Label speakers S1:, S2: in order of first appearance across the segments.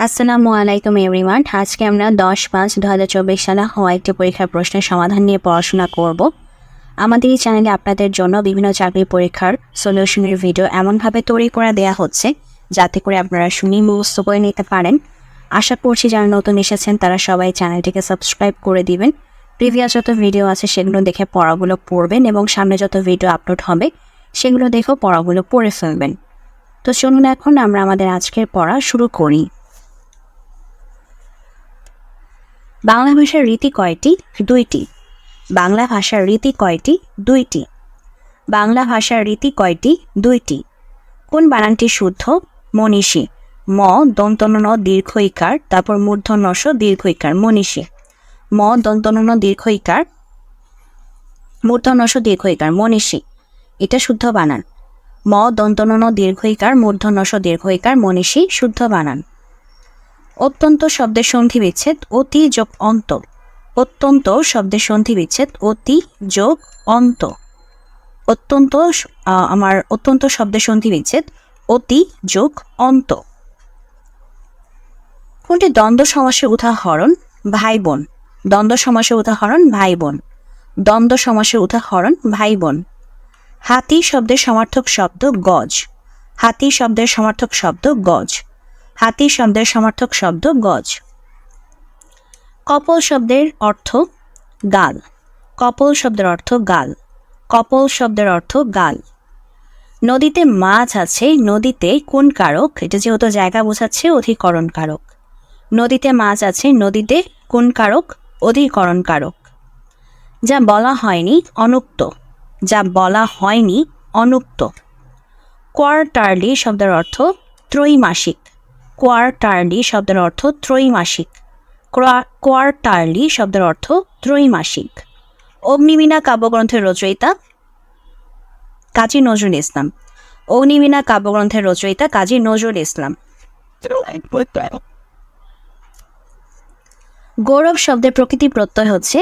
S1: আসসালামু আলাইকুম এভরিওয়ান। আজকে আমরা 10-5-2024 সালে হওয়া একটি পরীক্ষার প্রশ্নের সমাধান নিয়ে পড়াশোনা করব। আমাদের এই চ্যানেলে আপনাদের জন্য বিভিন্ন চাকরি পরীক্ষার সলিউশনের ভিডিও এমনভাবে তৈরি করে দেওয়া হচ্ছে যাতে করে আপনারা শুনে মুখস্থ করে নিতে পারেন। আশা করছি যারা নতুন এসেছেন তারা সবাই চ্যানেলটিকে সাবস্ক্রাইব করে দিবেন। প্রিভিয়াস যত ভিডিও আছে সেগুলো দেখে পড়াগুলো পড়বেন এবং সামনে যত ভিডিও আপলোড হবে সেগুলো দেখেও পড়াগুলো পড়ে ফেলবেন। তো চলুন এখন আমরা আমাদের আজকের পড়া শুরু করি। বাংলা ভাষার রীতি কয়টি? 2টি। বাংলা ভাষার রীতি কয়টি? 2টি। বাংলা ভাষার রীতি কয়টি? 2টি। কোন বানানটি শুদ্ধ? মনীষী। ম দন্তন ন দীর্ঘ ইকার, তারপর মূর্ধন্য ষ দীর্ঘ ইকার, মনীষী। ম দন্তন ন দীর্ঘ ইকার, মূর্ধন্য ষ দীর্ঘ ইকার, মনীষী। এটা শুদ্ধ বানান। ম দন্তন ন দীর্ঘ ইকার, মূর্ধন্য ষ দীর্ঘ ইকার, মনীষী, শুদ্ধ বানান। অত্যন্ত শব্দের সন্ধি বিচ্ছেদ অতি যোগ অন্ত। অত্যন্ত শব্দের সন্ধি বিচ্ছেদ অতি যোগ অন্ত। অত্যন্ত শব্দের সন্ধি বিচ্ছেদ অতি যোগ অন্ত। কোনটি দ্বন্দ্ব সমাসের উদাহরণ? ভাই বোন। দ্বন্দ্ব সমাসের উদাহরণ ভাই বোন। দ্বন্দ্ব সমাসের উদাহরণ ভাই বোন। হাতি শব্দের সমার্থক শব্দ গজ। হাতি শব্দের সমার্থক শব্দ গজ। হাতি শব্দের সমার্থক শব্দ গজ। কপল শব্দের অর্থ গাল। কপল শব্দের অর্থ গাল। কপল শব্দের অর্থ গাল। নদীতে মাছ আছে, নদীতে কোন কারক? এটা যেহেতু জায়গা বোঝাচ্ছে অধিকরণ কারক। নদীতে মাছ আছে, নদীতে কোন কারক? অধিকরণ কারক। যা বলা হয়নি অনুক্ত। যা বলা হয়নি অনুক্ত। কোয়ার্টারলি শব্দের অর্থ ত্রৈমাসিক। কোয়ার্টারলি শব্দের অর্থ ত্রৈমাসিক। কোয়ার্টারলি শব্দের অর্থ ত্রৈমাসিক। অগ্নিবীণা কাব্যগ্রন্থের রচয়িতা কাজী নজরুল ইসলাম। অগ্নিবীণা কাব্যগ্রন্থের রচয়িতা কাজী নজরুল ইসলাম। গৌরব শব্দের প্রকৃতি প্রত্যয় হচ্ছে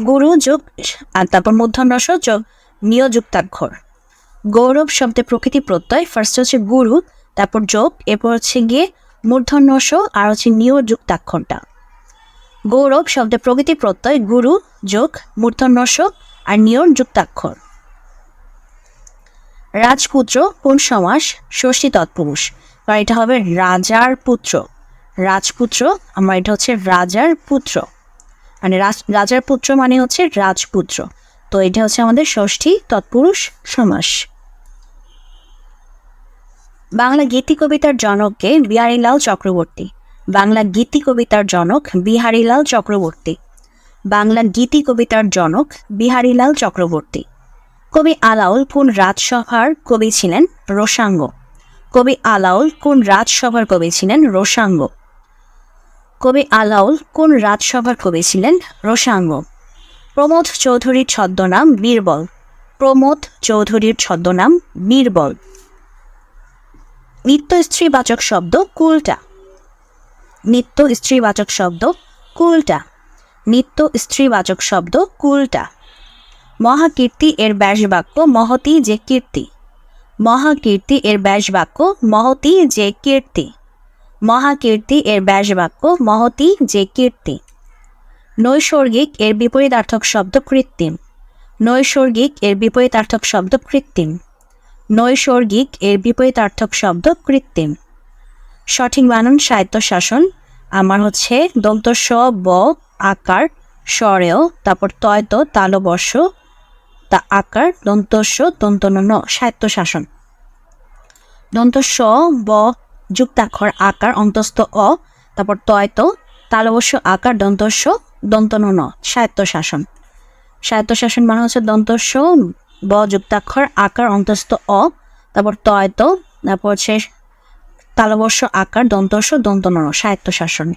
S1: গুরু যোগ আর তারপর মূর্ধন্য ষ যোগ নিয়যুক্তাক্ষর। গৌরব শব্দের প্রকৃতি প্রত্যয় ফার্স্ট হচ্ছে গুরু, তারপর যোগ, এরপর হচ্ছে গিয়ে মূর্ধন্য ষ আর হচ্ছে নিয়যুক্তাক্ষরটা। গৌরব শব্দের প্রকৃতি প্রত্যয় গুরু যোগ মূর্ধন্য ষ আর নিয়যুক্তাক্ষর। রাজপুত্র কোন সমাস? ষষ্ঠী তৎপুরুষ, কারণ এটা হবে রাজার পুত্র। রাজপুত্র এটা হচ্ছে রাজার পুত্র, মানে রাজার পুত্র মানে হচ্ছে রাজপুত্র, তো এটা হচ্ছে আমাদের ষষ্ঠী তৎপুরুষ সমাস। বাংলা গীতি কবিতার জনককে? বিহারীলাল চক্রবর্তী। বাংলা গীতি কবিতার জনক বিহারীলাল চক্রবর্তী। বাংলা গীতি কবিতার জনক বিহারীলাল চক্রবর্তী। কবি আলাউল কোন রাজসভার কবি ছিলেন? রোষাঙ্গ। কবি আলাউল কোন রাজসভার কবি ছিলেন? রোষাঙ্গ। কবি আলাউল কোন রাজসভার কবি ছিলেন? রোষাঙ্গ। প্রমোদ চৌধুরীর ছদ্মনাম বীরবল। প্রমোদ চৌধুরীর ছদ্মনাম বীরবল। নিত্য স্ত্রীবাচক শব্দ কুলটা। নিত্য স্ত্রীবাচক শব্দ কুলটা। নিত্য স্ত্রীবাচক শব্দ কুলটা। মহাকীর্তি এর ব্যাস বাক্য মহতি যে কীর্তি। মহাকীর্তি এর ব্যাস বাক্য মহতি যে কীর্তি। মহাকীর্তি এর ব্যাস বাক্য মহতি যে কীর্তি। নৈসর্গিক এর বিপরীতার্থক শব্দ কৃত্রিম। নৈসর্গিক এর বিপরীতার্থক শব্দ কৃত্রিম। নৈসর্গিক এর বিপরীতার্থক শব্দ কৃত্রিম। সঠিক বানান স্বায়ত্তশাসন। আমার হচ্ছে দন্ত স ব আকার স্বরেও, তারপর তয়ত তালবর্ষ তা আকার দন্ত স দন্তন ন, স্বায়ত্তশাসন। দন্ত স ব যুক্তাক্ষর আকার অন্তস্থ অ, তারপর তয়ত তালবর্ষ আকার দন্ত স দন্তন ন, স্বায়ত্তশাসন। স্বায়ত্তশাসন মানে হচ্ছে দন্ত স ব যুক্তাক্ষর আকার অন্তস্থ অ, তারপর তয়ত, তারপর হচ্ছে তালবর্ষ আকার দন্ত স দন্তন ন, স্বায়ত্তশাসন।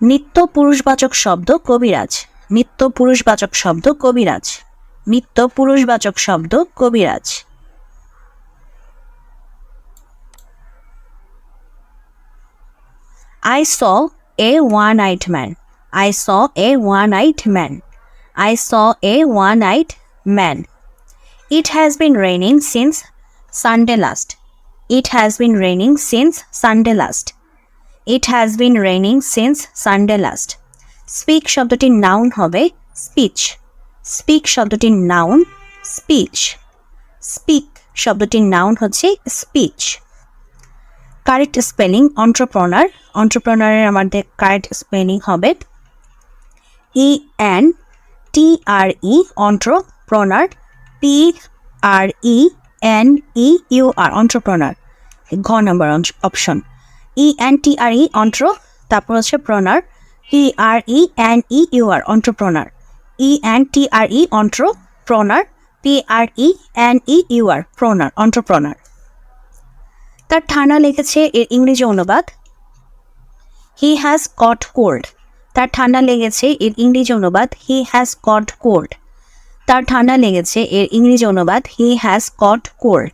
S1: নিত্য পুরুষবাচক শব্দ কবিরাজ। নিত্য পুরুষবাচক শব্দ কবিরাজ। নিত্য পুরুষবাচক শব্দ কবিরাজ। I saw a one-eyed man. I saw a one-eyed man. I saw a one-eyed man. It has been raining since Sunday last. It has been raining since Sunday last. It has been raining since Sunday last. Speak শব্দটির noun হবে speech. Speak শব্দটির noun speech. Speak শব্দটির noun হচ্ছে speech. Correct spelling entrepreneur. Entrepreneur-এর আমাদের correct spelling হবে E-N-T-R-E entrepreneur. P-R-E-N-E-U-R entrepreneur. ঘ নম্বর option E-N-T-R-E entre তারপর হচ্ছে প্রনার P-R-E-N-E-U-R entrepreneur. E-N-T-R-E entrepreneur. P-R-E-N-E-U-R প্রনার entrepreneur. তার ঠান্ডা লেগেছে এর ইংরেজি অনুবাদ হি হ্যাজ কট কোল্ড. তার ঠান্ডা লেগেছে এর ইংরেজি অনুবাদ হি হ্যাজ কট কোল্ড. তার ঠান্ডা লেগেছে এর ইংরেজি অনুবাদ হি হ্যাজ কট কোল্ড.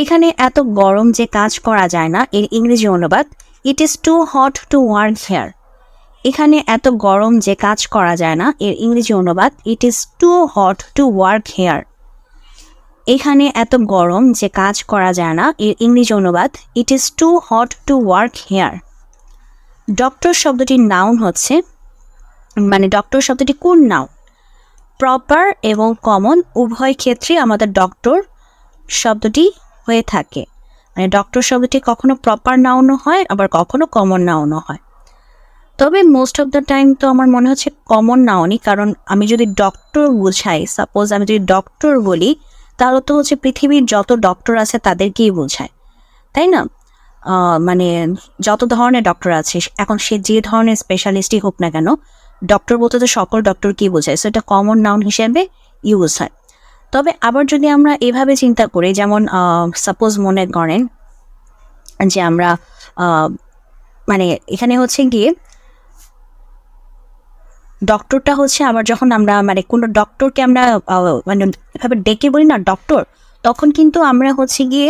S1: এখানে এত গরম যে কাজ করা যায় না এর ইংরেজি অনুবাদ it is too hot to work here. এখানে এত গরম যে কাজ করা যায় না এর ইংরেজি অনুবাদ it is too hot to work here. এখানে এত গরম যে কাজ করা যায় না এর ইংরেজি অনুবাদ it is too hot to work here. Doctor শব্দটির নাউন হচ্ছে ডক্টর শব্দটি কোন নাউন? প্রপার এবং কমন উভয় ক্ষেত্রে আমাদের ডক্টর শব্দটি হয়ে থাকে. ডক্টর শব্দটি কখনো প্রপার নাউনও হয় আবার কখনো কমন নাউনও হয়. তবে মোস্ট অফ দ্য টাইম তো আমার মনে হচ্ছে কমন নাউনই, কারণ আমি যদি ডক্টর বোঝাই, সাপোজ আমি যদি ডক্টর বলি তাহলে তো হচ্ছে পৃথিবীর যত ডক্টর আছে তাদেরকেই বোঝায়, তাই না? যত ধরনের ডক্টর আছে এখন সে যে ধরনের স্পেশালিস্টই হোক না কেন, ডক্টর বলতে তো সকল ডক্টরকেই বোঝায়, সো এটা কমন নাউন হিসেবে ইউজ হয়. তবে আবার যদি আমরা এভাবে চিন্তা করি, যেমন সাপোজ মনে করেন যে আমরা এখানে হচ্ছে গিয়ে ডক্টরটা হচ্ছে আবার যখন আমরা কোনো ডক্টরকে আমরা এভাবে ডেকে বলি না ডক্টর, তখন কিন্তু আমরা হচ্ছে গিয়ে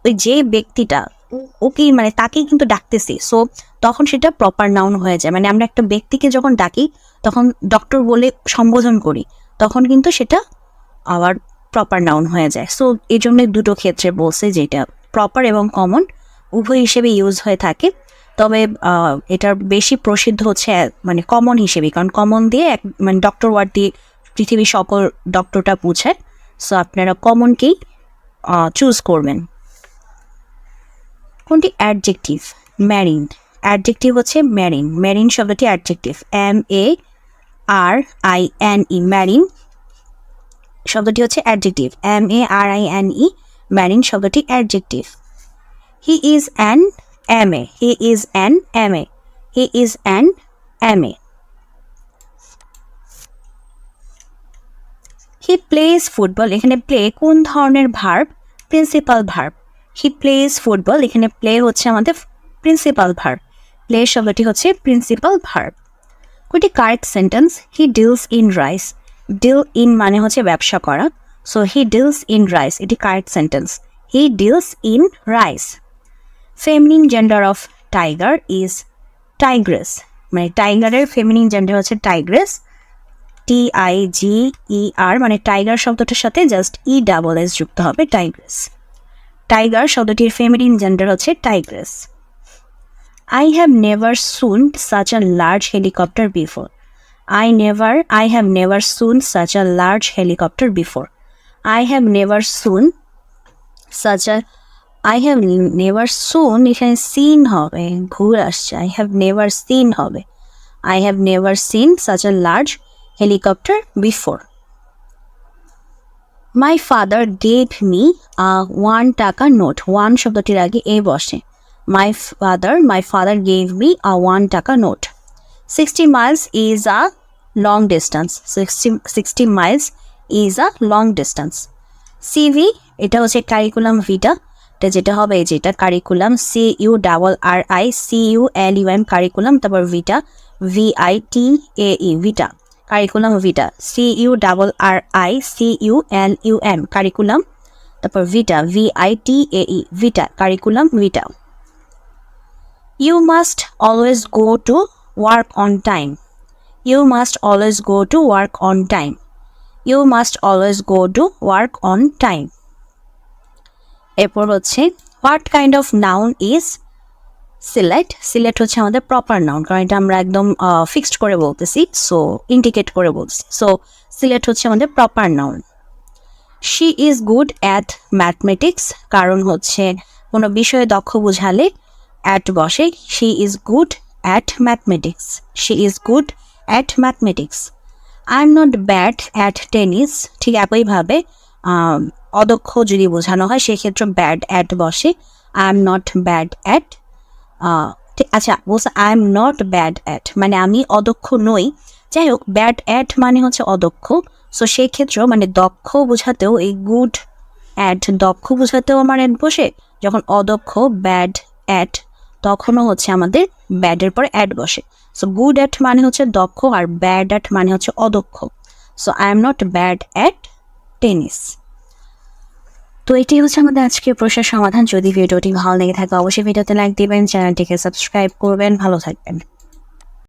S1: ওই যে ব্যক্তিটা ওকে তাকেই কিন্তু ডাকতেছি, সো তখন সেটা প্রপার নাউন হয়ে যায়. আমরা একটা ব্যক্তিকে যখন ডাকি তখন ডক্টর বলে সম্বোধন করি, তখন কিন্তু সেটা আবার প্রপার নাউন হয়ে যায়. সো এই জন্য দুটো ক্ষেত্রে বলছে যেটা প্রপার এবং কমন উভয় হিসেবে ইউজ হয়ে থাকে. তবে এটার বেশি প্রসিদ্ধ হচ্ছে কমন হিসেবে, কারণ কমন দিয়ে ডক্টর ওয়ার্ড দিয়ে পৃথিবীর সকল ডক্টরটা বোঝায়. সো আপনারা কমনকেই চুজ করবেন. কোনটি অ্যাডজেক্টিভ? ম্যারিন. অ্যাডজেক্টিভ হচ্ছে ম্যারিন. ম্যারিন শব্দটি অ্যাডজেক্টিভ. M-A-R-I-N-E ম্যারিন শব্দটি হচ্ছে অ্যাডজেক্টিভ. M-A-R-I-N-E ম্যারিন শব্দটি adjective. He is an M-A. He is an M-A. He is an M-A. He plays football. এখানে প্লে কোন ধরনের verb? Principal verb. He plays football. এখানে play হচ্ছে আমাদের প্রিন্সিপাল ভার্ব. প্লে শব্দটি হচ্ছে প্রিন্সিপাল ভার্ব. কোনটি correct sentence? He deals in rice. Deal in মানে হচ্ছে ব্যবসা করা, so he deals in rice এটি correct sentence. He deals in rice. Feminine gender of tiger is tigress. টাইগারের ফেমিনিন জেন্ডার হচ্ছে টাইগ্রেস. T-I-G-E-R টাইগার শব্দটার সাথে জাস্ট E-S যুক্ত হবে, টাইগ্রেস. টাইগার শব্দটির ফেমিনিন জেন্ডার হচ্ছে tigress. I have never seen such a large helicopter before. I have never seen such a large helicopter before. I have never seen such a এখানে seen হবে, ঘুর আসছে. I have never seen হবে. I have never seen such a large helicopter before. My father gave me a 1 টাকা note. 1 শব্দটির আগে এ বসে. My father gave me a 1 টাকা note. 60 miles is a long distance. 60 miles is a long distance. CV এটা হচ্ছে curriculum ভিটা. যেটা হবে যেটা কারিকুলাম CURRICULUM কারিকুলাম, তারপর ভিটা VITAE ভিটা, কারিকুলাম ভিটা. CURRICULUM কারিকুলাম, তারপর ভিটা VITAE Vita, curriculum Vita. You must always go to work on time. You must always go to work on time. You must always go to work on time. এরপর হচ্ছে what kind of noun is Sylhet. Sylhet হচ্ছে আমাদের proper noun, কারণ এটা আমরা একদম fixed করে বলতেছি, সো ইন্ডিকেট করে বলছি। সো সিলেট হচ্ছে আমাদের proper noun. She is good at mathematics, কারণ হচ্ছে কোনো বিষয়ে দক্ষ বোঝালে অ্যাট বসে। She is good at mathematics, she is good at mathematics. I am not bad at tennis, ঠিক একইভাবে অদক্ষ যদি বোঝানো হয় সেক্ষেত্রে ব্যাড অ্যাট বসে। I am not bad at, ঠিক আচ্ছা বলছে I am not bad at মানে আমি অদক্ষ নই। যাই হোক, ব্যাড অ্যাট মানে হচ্ছে অদক্ষ, সো সেই ক্ষেত্রেও মানে দক্ষ বোঝাতেও এই গুড অ্যাট দক্ষ বোঝাতেও আমার অ্যাট বসে। যখন অদক্ষ ব্যাড অ্যাট তখনও হচ্ছে আমাদের ব্যাডের পরে অ্যাট বসে। সো গুড অ্যাট মানে হচ্ছে দক্ষ আর ব্যাড অ্যাট মানে হচ্ছে অদক্ষ। So I am not bad at tennis. তো এটি হচ্ছে আমাদের আজকের প্রশ্নের সমাধান। যদি ভিডিওটি ভালো লেগে থাকে অবশ্যই ভিডিওতে লাইক দিবেন, চ্যানেলটিকে সাবস্ক্রাইব করবেন। ভালো থাকবেন।